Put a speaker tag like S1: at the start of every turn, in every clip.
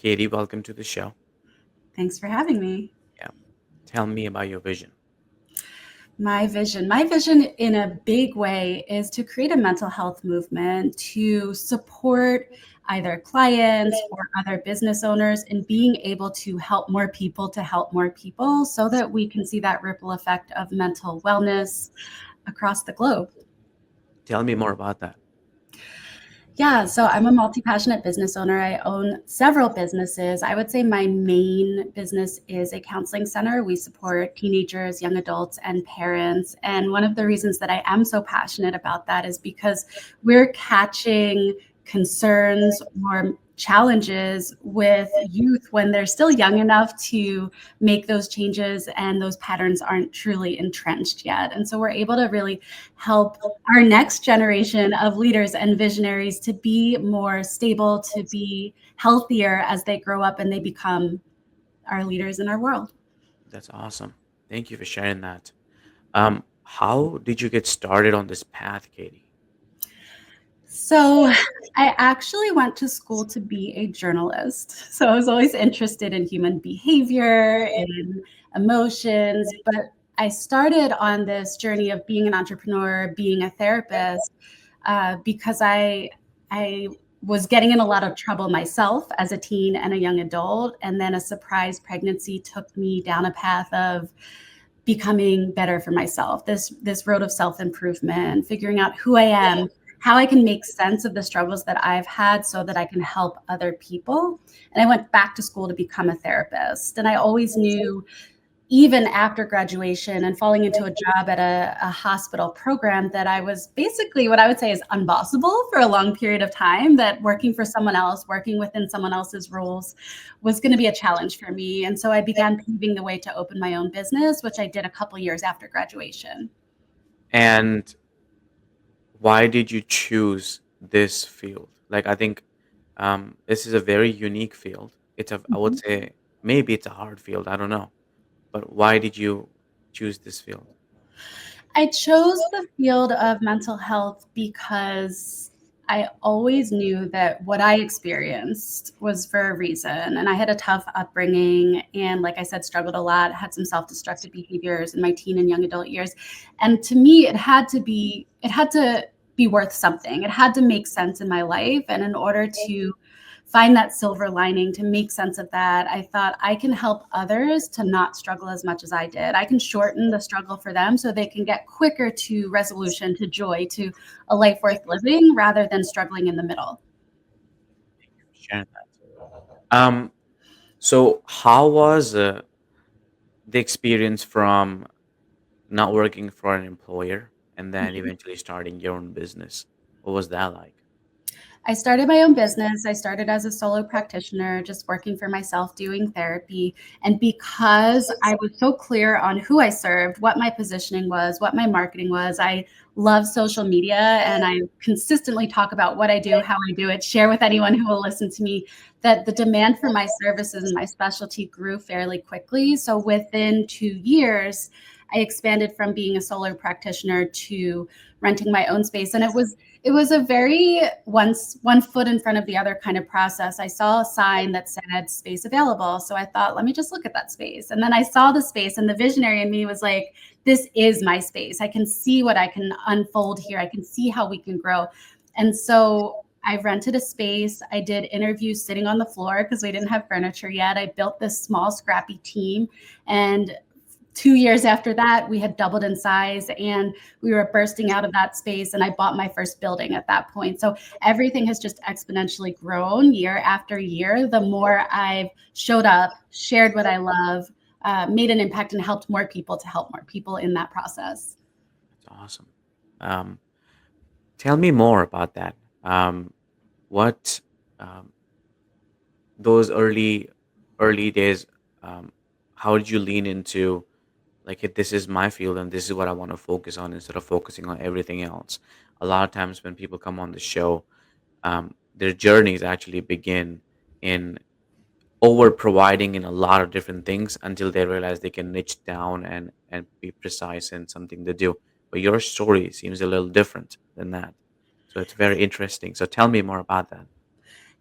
S1: Katie, welcome to the show.
S2: Thanks for having me.
S1: Yeah. Tell me about your vision.
S2: My vision in a big way is to create a mental health movement to support either clients or other business owners in being able to help more people so that we can see that ripple effect of mental wellness across the globe.
S1: Tell me more about that.
S2: Yeah, so I'm a multi-passionate business owner. I own several businesses. I would say my main business is a counseling center. We support teenagers, young adults, and parents. And one of the reasons that I am so passionate about that is because we're catching concerns or challenges with youth when they're still young enough to make those changes and those patterns aren't truly entrenched yet. And so we're able to really help our next generation of leaders and visionaries to be more stable, to be healthier as they grow up and they become our leaders in our world.
S1: That's awesome. Thank you for sharing that. How did you get started on this path, Katie?
S2: So, I actually went to school to be a journalist. So, I was always interested in human behavior, in emotions, but I started on this journey of being an entrepreneur, being a therapist, because I was getting in a lot of trouble myself as a teen and a young adult, and then a surprise pregnancy took me down a path of becoming better for myself. This road of self-improvement, figuring out who I am, how I can make sense of the struggles that I've had so that I can help other people. And I went back to school to become a therapist. And I always knew, even after graduation and falling into a job at a hospital program, that I was basically what I would say is unbossable for a long period of time, that working for someone else, working within someone else's rules was going to be a challenge for me. And so I began paving the way to open my own business, which I did a couple years after graduation.
S1: And why did you choose this field? Like, I think this is a very unique field. I would
S2: Mhm.
S1: say, maybe it's a hard field. I don't know. But why did you choose this field?
S2: I chose the field of mental health because I always knew that what I experienced was for a reason. And I had a tough upbringing. And like I said, struggled a lot, had some self destructive behaviors in my teen and young adult years. And to me, it had to be worth something. It had to make sense in my life. And in order to find that silver lining, to make sense of that, I thought I can help others to not struggle as much as I did. I can shorten the struggle for them so they can get quicker to resolution, to joy, to a life worth living rather than struggling in the middle.
S1: Thank you for sharing that. So how was the experience from not working for an employer and then eventually starting your own business? What was that like?
S2: I started my own business. I started as a solo practitioner, just working for myself, doing therapy. And because I was so clear on who I served, what my positioning was, what my marketing was, I love social media and I consistently talk about what I do, how I do it, share with anyone who will listen to me, that the demand for my services and my specialty grew fairly quickly. So within 2 years, I expanded from being a solo practitioner to renting my own space. And it was a very one foot in front of the other kind of process. I saw a sign that said space available. So I thought, let me just look at that space. And then I saw the space, and the visionary in me was like, this is my space. I can see what I can unfold here. I can see how we can grow. And so I rented a space. I did interviews sitting on the floor because we didn't have furniture yet. I built this small, scrappy team. And 2 years after that, we had doubled in size and we were bursting out of that space. And I bought my first building at that point. So everything has just exponentially grown year after year. The more I've showed up, shared what I love, made an impact, and helped more people to help more people in that process.
S1: That's awesome. Um, Tell me more about that. What um, those early days? Um, how did you lean into, like, hey, this is my field and this is what I want to focus on instead of focusing on everything else? A lot of times when people come on the show, their journeys actually begin in over providing in a lot of different things until they realize they can niche down and be precise in something they do. But your story seems a little different than that, so it's very interesting. So tell me more about that.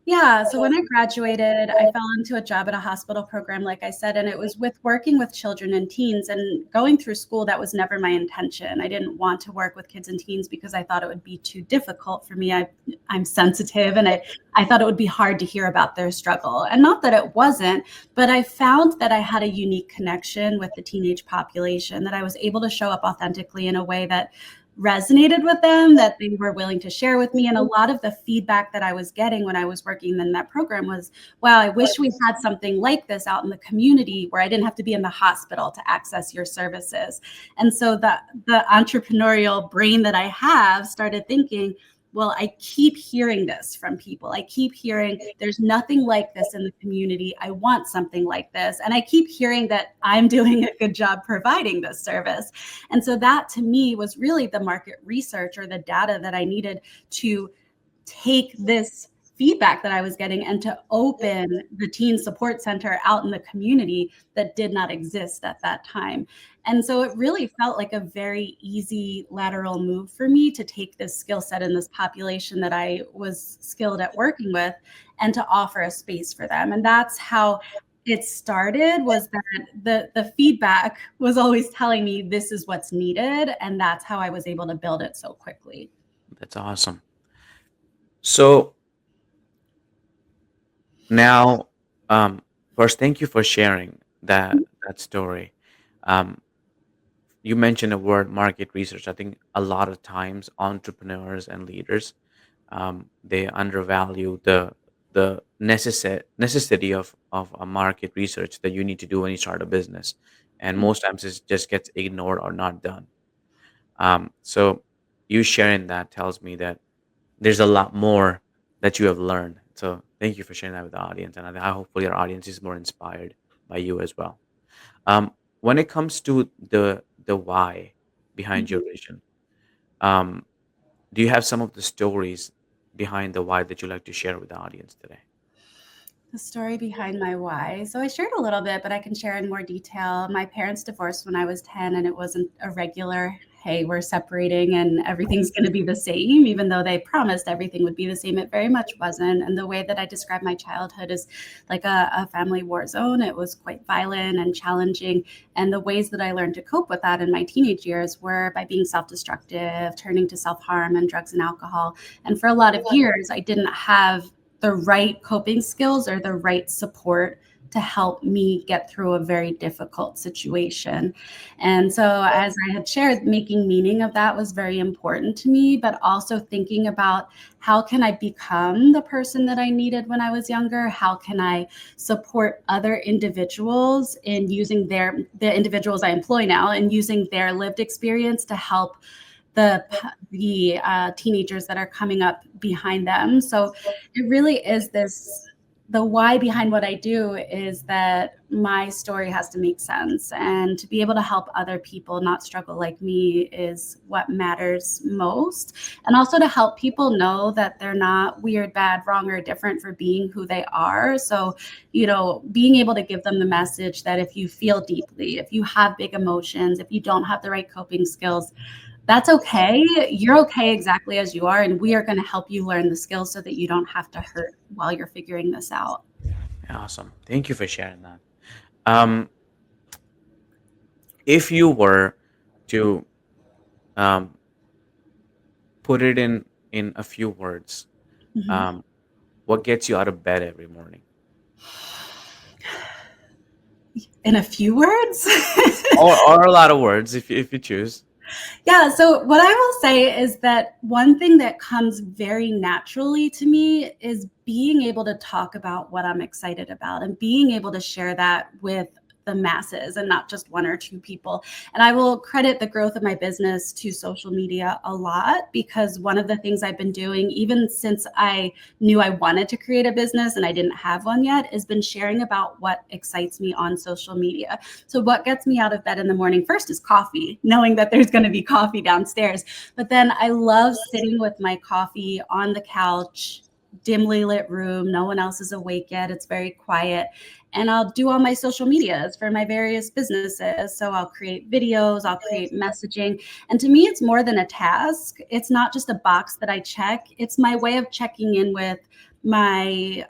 S2: Yeah, so when I graduated, I fell into a job at a hospital program, like I said, and it was with working with children and teens. And going through school, that was never my intention. I didn't want to work with kids and teens because I thought it would be too difficult for me. I'm sensitive, and I thought it would be hard to hear about their struggle. And not that it wasn't, but I found that I had a unique connection with the teenage population, that I was able to show up authentically in a way that resonated with them, that they were willing to share with me. And a lot of the feedback that I was getting when I was working in that program was, wow, I wish we had something like this out in the community where I didn't have to be in the hospital to access your services. And so the entrepreneurial brain that I have started thinking, well, I keep hearing this from people. I keep hearing there's nothing like this in the community. I want something like this. And I keep hearing that I'm doing a good job providing this service. And so that to me was really the market research or the data that I needed to take this feedback that I was getting and to open the teen support center out in the community that did not exist at that time. And so it really felt like a very easy lateral move for me to take this skill set in this population that I was skilled at working with and to offer a space for them. And that's how it started, was that the feedback was always telling me this is what's needed. And that's how I was able to build it so quickly.
S1: That's awesome. So now, first, thank you for sharing that story. Um, you mentioned the word market research. I think a lot of times entrepreneurs and leaders, they undervalue the necessity of a market research that you need to do when you start a business, and most times it just gets ignored or not done. So you sharing that tells me that there's a lot more that you have learned. So thank you for sharing that with the audience, and I hopefully our audience is more inspired by you as well. When it comes to the why behind your
S2: Mhm.
S1: vision, um, do you have some of the stories behind the why that you like to share with the audience today?
S2: The story behind my why. So I shared a little bit, but I can share in more detail. My parents divorced when I was 10, and it wasn't a regular, hey, we're separating and everything's going to be the same, even though they promised everything would be the same. It very much wasn't. And the way that I describe my childhood is like a family war zone. It was quite violent and challenging. And the ways that I learned to cope with that in my teenage years were by being self destructive, turning to self harm and drugs and alcohol. And for a lot of years, I didn't have the right coping skills or the right support to help me get through a very difficult situation. And so, as I had shared, making meaning of that was very important to me, but also thinking about how can I become the person that I needed when I was younger? How can I support other individuals in using the individuals I employ now and using their lived experience to help the teenagers that are coming up behind them. So it really is this, the why behind what I do is that my story has to make sense, and to be able to help other people not struggle like me is what matters most. And also to help people know that they're not weird, bad, wrong, or different for being who they are. So, being able to give them the message that if you feel deeply, if you have big emotions, if you don't have the right coping skills, that's okay. You're okay exactly as you are, and we are going to help you learn the skills so that you don't have to hurt while you're figuring this out.
S1: Awesome. Thank you for sharing that. Um, if you were to um, put it in a few words,
S2: Mhm.
S1: um, what gets you out of bed every morning?
S2: In a few words?
S1: Or a lot of words if you choose.
S2: Yeah, so what I will say is that one thing that comes very naturally to me is being able to talk about what I'm excited about and being able to share that with the masses and not just one or two people. And I will credit the growth of my business to social media a lot, because one of the things I've been doing, even since I knew I wanted to create a business and I didn't have one yet, has been sharing about what excites me on social media. So what gets me out of bed in the morning first is coffee, knowing that there's going to be coffee downstairs. But then I love sitting with my coffee on the couch, dimly lit room. No one else is awake yet. It's very quiet. And I'll do all my social medias for my various businesses. So I'll create videos, I'll create messaging. And to me, it's more than a task. It's not just a box that I check. It's my way of checking in with my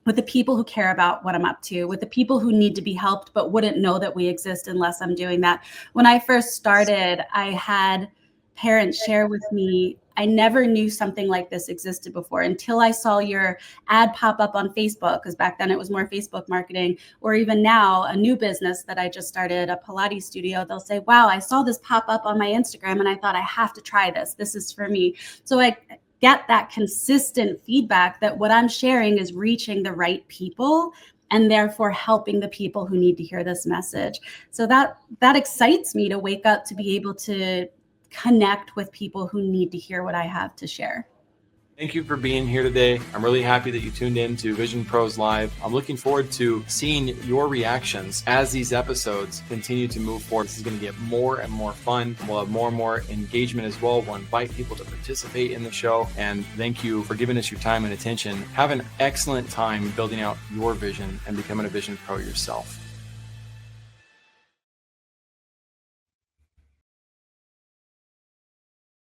S2: with the people who care about what I'm up to, with the people who need to be helped but wouldn't know that we exist unless I'm doing that. When I first started, I had parents share with me, I never knew something like this existed before until I saw your ad pop up on Facebook, because back then it was more Facebook marketing, or even now, a new business that I just started, a Pilates studio, they'll say, wow, I saw this pop up on my Instagram and I thought I have to try this. This is for me. So I get that consistent feedback that what I'm sharing is reaching the right people and therefore helping the people who need to hear this message. So that excites me to wake up to be able to connect with people who need to hear what I have to share.
S3: Thank you for being here today. I'm really happy that you tuned in to Vision Pros Live. I'm looking forward to seeing your reactions as these episodes continue to move forward. This is going to get more and more fun. We'll have more and more engagement as well. We'll invite people to participate in the show. And thank you for giving us your time and attention. Have an excellent time building out your vision and becoming a Vision Pro yourself.